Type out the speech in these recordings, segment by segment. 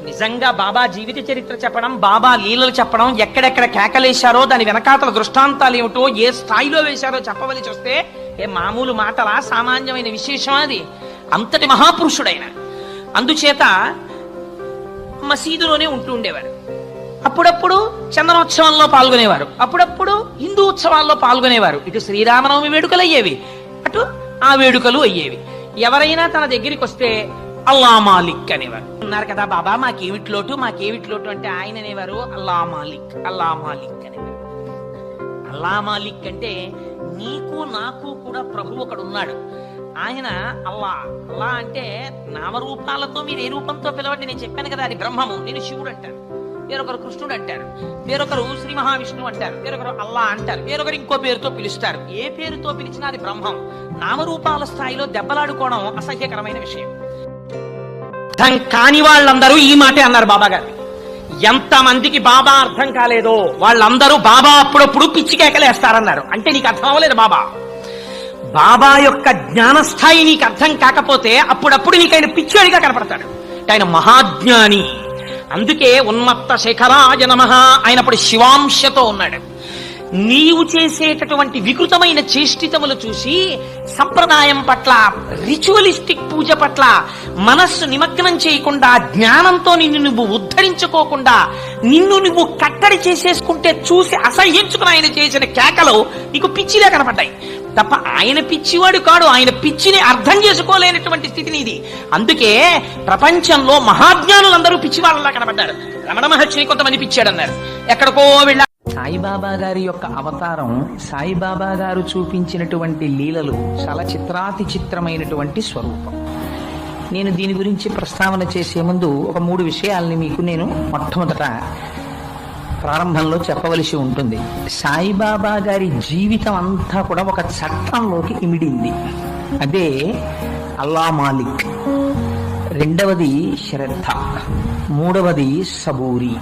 నిజంగా బాబా జీవిత చరిత్ర చెప్పడం, బాబా లీలలు చెప్పడం, ఎక్కడెక్కడ కేకలేశారో దాని వెనకాతల దృష్టాంతాలు ఏమిటో, ఏ స్థాయిలో వేశారో చెప్పవలసి వస్తే ఏ మామూలు మాటలా, సామాన్యమైన విశేషం అది. అంతటి మహాపురుషుడైన. అందుచేత మసీదులోనే ఉంటూ ఉండేవారు. అప్పుడప్పుడు చందనోత్సవంలో పాల్గొనేవారు, అప్పుడప్పుడు హిందూ ఉత్సవాల్లో పాల్గొనేవారు. ఇటు శ్రీరామనవమి వేడుకలు అయ్యేవి, అటు ఆ వేడుకలు అయ్యేవి. ఎవరైనా తన దగ్గరికి వస్తే అల్లా మాలిక్ అనేవారు. ఉన్నారు కదా బాబా, మాకేమిట్లోటు మాకేమిట్లోటు అంటే ఆయన అనేవారు అల్లా మాలిక్, అల్లా మాలిక్ అనేవారు. అల్లా మాలిక్ అంటే నీకు నాకు కూడా ప్రభు ఒకడు ఉన్నాడు, ఆయన అల్లా. అల్లా అంటే నామరూపాలతో మీరు ఏ రూపంతో పిలవండి, నేను చెప్పాను కదా అది బ్రహ్మము. నేను శివుడు అంటారు, వేరొకరు కృష్ణుడు అంటారు, వేరొకరు శ్రీ మహావిష్ణువు అంటారు, వేరొకరు అల్లా అంటారు, వేరొకరు ఇంకో పేరుతో పిలుస్తారు. ఏ పేరుతో పిలిచినా అది బ్రహ్మం. నామరూపాల స్థాయిలో దెబ్బలాడుకోవడం అసహ్యకరమైన విషయం. అర్థం కాని వాళ్ళందరూ ఈ మాటే అన్నారు బాబా గారు. ఎంతమందికి బాబా అర్థం కాలేదో వాళ్ళందరూ బాబా అప్పుడప్పుడు పిచ్చి కేకలేస్తారన్నారు. అంటే నీకు అర్థం అవ్వలేదు బాబా. బాబా యొక్క జ్ఞానస్థాయి నీకు అర్థం కాకపోతే అప్పుడప్పుడు నీకు ఆయన పిచ్చివాడిగా కనపడతాడు. ఆయన మహాజ్ఞాని. అందుకే ఉన్మత్త శేఖరాయ నమః ఆయనప్పుడు శివాంశతో ఉన్నాడు. నీవు చేసేటటువంటి వికృతమైన చేష్టితములు చూసి సంప్రదాయం పట్ల, రిచువలిస్టిక్ పూజ పట్ల మనస్సు నిమగ్నం చేయకుండా, జ్ఞానంతో నిన్ను నువ్వు ఉద్ధరించుకోకుండా నిన్ను నువ్వు కట్టడి చేసేసుకుంటే చూసి అసహ్యించుకుని ఆయన చేసిన కేకలు నీకు పిచ్చిలే కనపడ్డాయి తప్ప ఆయన పిచ్చివాడు కాడు. ఆయన పిచ్చిని అర్థం చేసుకోలేనటువంటి స్థితిని ఇది. అందుకే ప్రపంచంలో మహాజ్ఞానులందరూ పిచ్చివాళ్ళలా కనపడ్డారు. రమణ మహర్షిని కొంతమంది పిచ్చాడన్నారు, ఎక్కడికో వెళ్ళారు. సాయిబాబా గారి యొక్క అవతారం, సాయిబాబా గారు చూపించినటువంటి లీలలు చాలా చిత్రాతి చిత్రమైనటువంటి స్వరూపం. నేను దీని గురించి ప్రస్తావన చేసే ముందు ఒక 3 విషయాల్ని మీకు నేను మొట్టమొదట ప్రారంభంలో చెప్పవలసి ఉంటుంది. సాయిబాబా గారి జీవితం అంతా కూడా ఒక చట్టంలోకి ఇమిడింది. అదే అల్లా మాలిక్, రెండవది శ్రద్ధ, మూడవది సబూరి.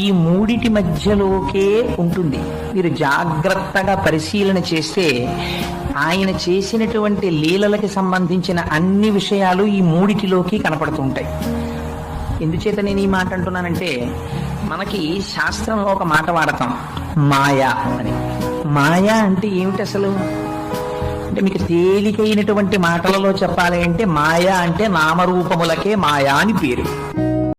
ఈ మూడిటి మధ్యలోకే ఉంటుంది. మీరు జాగ్రత్తగా పరిశీలన చేస్తే ఆయన చేసినటువంటి లీలలకి సంబంధించిన అన్ని విషయాలు ఈ మూడిటిలోకి కనపడుతుంటాయి. ఎందుచేత నేను ఈ మాట అంటున్నానంటే, మనకి శాస్త్రంలో ఒక మాట వాడతాం, మాయా అని. మాయా అంటే ఏమిటి అసలు అంటే, మీకు తేలికైనటువంటి మాటలలో చెప్పాలి అంటే, మాయా అంటే నామరూపములకే మాయా అని పేరు.